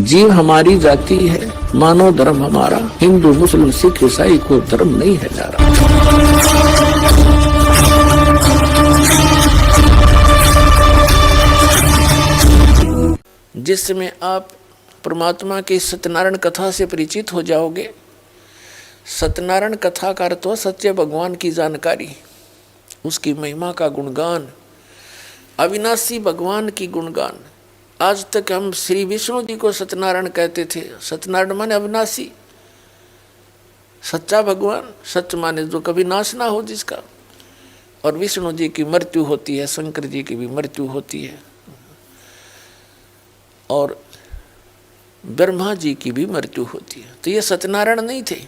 जीव हमारी जाति है, मानो धर्म हमारा, हिंदू मुस्लिम सिख ईसाई को धर्म नहीं है न्यारा। जिस समय आप परमात्मा की सत्यनारायण कथा से परिचित हो जाओगे, सत्यनारायण कथा का अर्थ हो सच्चे भगवान की जानकारी, उसकी महिमा का गुणगान, अविनाशी भगवान की गुणगान। आज तक हम श्री विष्णु जी को सत्यनारायण कहते थे। सत्यनारायण माने अविनाशी, सच्चा भगवान, सत्य माने जो कभी नाश ना हो जिसका। और विष्णु जी की मृत्यु होती है, शंकर जी की भी मृत्यु होती है, और ब्रह्मा जी की भी मृत्यु होती है। तो ये सत्यनारायण नहीं थे।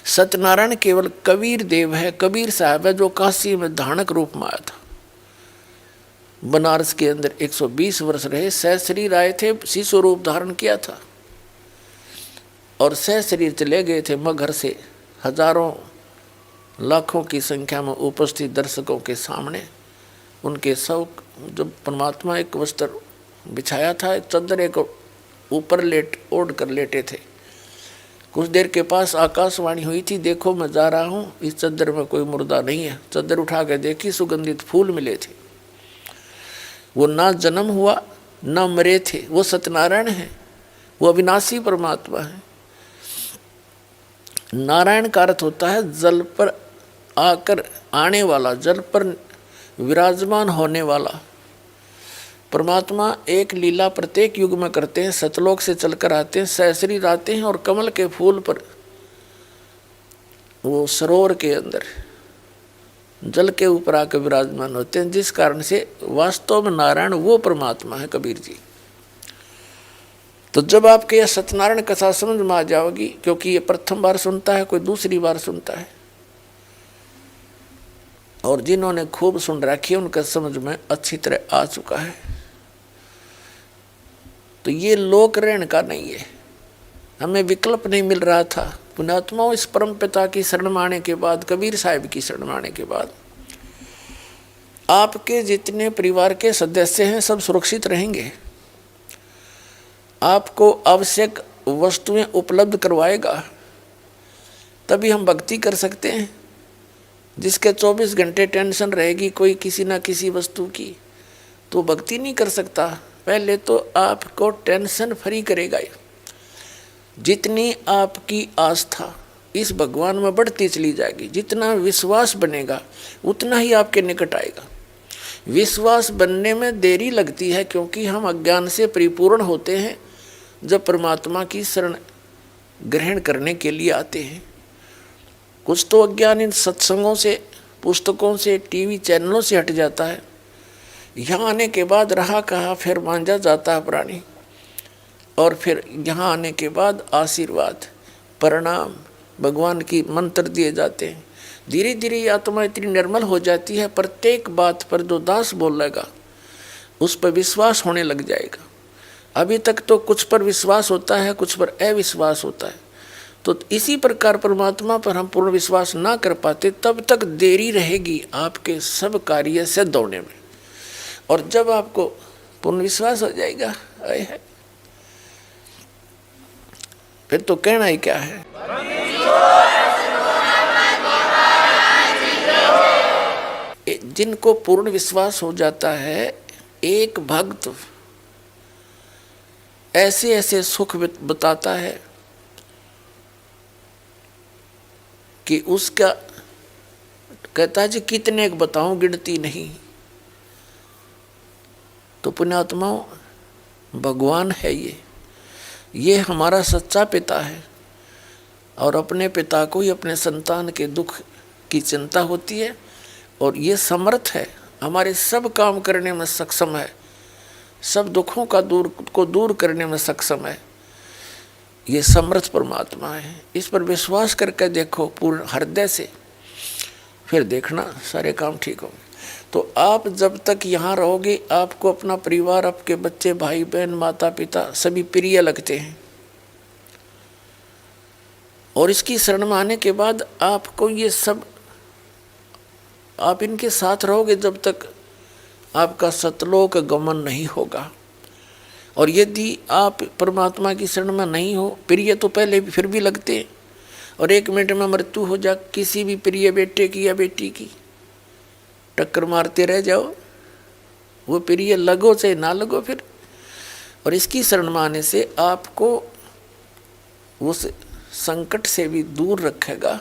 सत्यनारायण केवल कबीर देव है, कबीर साहब है, जो काशी में धानक रूप में आया था। बनारस के अंदर 120 वर्ष रहे, सहशरीर आए थे, शिशु रूप धारण किया था और सहशरीर चले गए थे मगहर से हजारों लाखों की संख्या में उपस्थित दर्शकों के सामने। उनके सब जब परमात्मा एक वस्त्र बिछाया था, एक चद्दर एक ऊपर ओढ़ कर लेटे थे। कुछ देर के पास आकाशवाणी हुई थी, देखो मैं जा रहा हूँ, इस चद्दर में कोई मुर्दा नहीं है। चद्दर उठा के देखी, सुगंधित फूल मिले थे। वो ना जन्म हुआ ना मरे थे, वो सत्यनारायण है, वो अविनाशी परमात्मा है। नारायण का अर्थ होता है जल पर आकर आने वाला, जल पर विराजमान होने वाला। परमात्मा एक लीला प्रत्येक युग में करते हैं। सतलोक से चलकर आते हैं, सहशरीर आते हैं और कमल के फूल पर, वो सरोवर के अंदर जल के ऊपर आकर विराजमान होते हैं, जिस कारण से वास्तव में नारायण वो परमात्मा है, कबीर जी। तो जब आपके यह सत्यनारायण कथा समझ में आ जाओगी, क्योंकि ये प्रथम बार सुनता है, कोई दूसरी बार सुनता है, और जिन्होंने खूब सुन रखी है उनका समझ में अच्छी तरह आ चुका है। तो ये लोक रहन का नहीं है, हमें विकल्प नहीं मिल रहा था। पुण्यात्माओं, इस परम पिता की शरण में आने के बाद, कबीर साहिब की शरण में आने के बाद, आपके जितने परिवार के सदस्य हैं सब सुरक्षित रहेंगे। आपको आवश्यक वस्तुएं उपलब्ध करवाएगा, तभी हम भक्ति कर सकते हैं। जिसके 24 घंटे टेंशन रहेगी कोई किसी ना किसी वस्तु की, तो भक्ति नहीं कर सकता। पहले तो आपको टेंशन फ्री करेगा। जितनी आपकी आस्था इस भगवान में बढ़ती चली जाएगी, जितना विश्वास बनेगा उतना ही आपके निकट आएगा। विश्वास बनने में देरी लगती है, क्योंकि हम अज्ञान से परिपूर्ण होते हैं जब परमात्मा की शरण ग्रहण करने के लिए आते हैं। कुछ तो अज्ञान इन सत्संगों से, पुस्तकों से, टीवी चैनलों से हट जाता है। यहाँ आने के बाद रहा कहा फिर मांझा जाता है प्राणी, और फिर यहाँ आने के बाद आशीर्वाद, प्रणाम, भगवान की मंत्र दिए जाते हैं। धीरे धीरे आत्मा इतनी निर्मल हो जाती है, प्रत्येक बात पर जो दास बोलेगा उस पर विश्वास होने लग जाएगा। अभी तक तो कुछ पर विश्वास होता है, कुछ पर अविश्वास होता है। तो इसी प्रकार परमात्मा पर हम पूर्ण विश्वास ना कर पाते, तब तक देरी रहेगी आपके सब कार्य से दौड़ने में। और जब आपको पूर्ण विश्वास हो जाएगा, फिर तो कहना ही क्या है। जिनको पूर्ण विश्वास हो जाता है, एक भक्त ऐसे ऐसे सुख बताता है कि उसका कहता है जी कितने एक बताऊं, गिनती नहीं। तो पुण्यात्माओं, भगवान है ये हमारा सच्चा पिता है, और अपने पिता को ही अपने संतान के दुख की चिंता होती है, और ये समर्थ है, हमारे सब काम करने में सक्षम है, सब दुखों को दूर करने में सक्षम है। ये समर्थ परमात्मा है। इस पर विश्वास करके देखो पूर्ण हृदय से, फिर देखना सारे काम ठीक होंगे। तो आप जब तक यहाँ रहोगे, आपको अपना परिवार, आपके बच्चे, भाई बहन, माता पिता सभी प्रिय लगते हैं। और इसकी शरण में आने के बाद आपको ये सब, आप इनके साथ रहोगे जब तक आपका सतलोक गमन नहीं होगा। और यदि आप परमात्मा की शरण में नहीं हो, प्रिय तो पहले भी फिर भी लगते हैं, और 1 मिनट में मृत्यु हो जा किसी भी प्रिय बेटे की या बेटी की, टक्कर मारते रह जाओ, वो प्रिय लगो चाहे ना लगो फिर। और इसकी शरण में आने से आपको उस संकट से भी दूर रखेगा,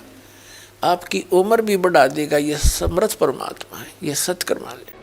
आपकी उम्र भी बढ़ा देगा। यह समर्थ परमात्मा है, यह सत्कर्मालय।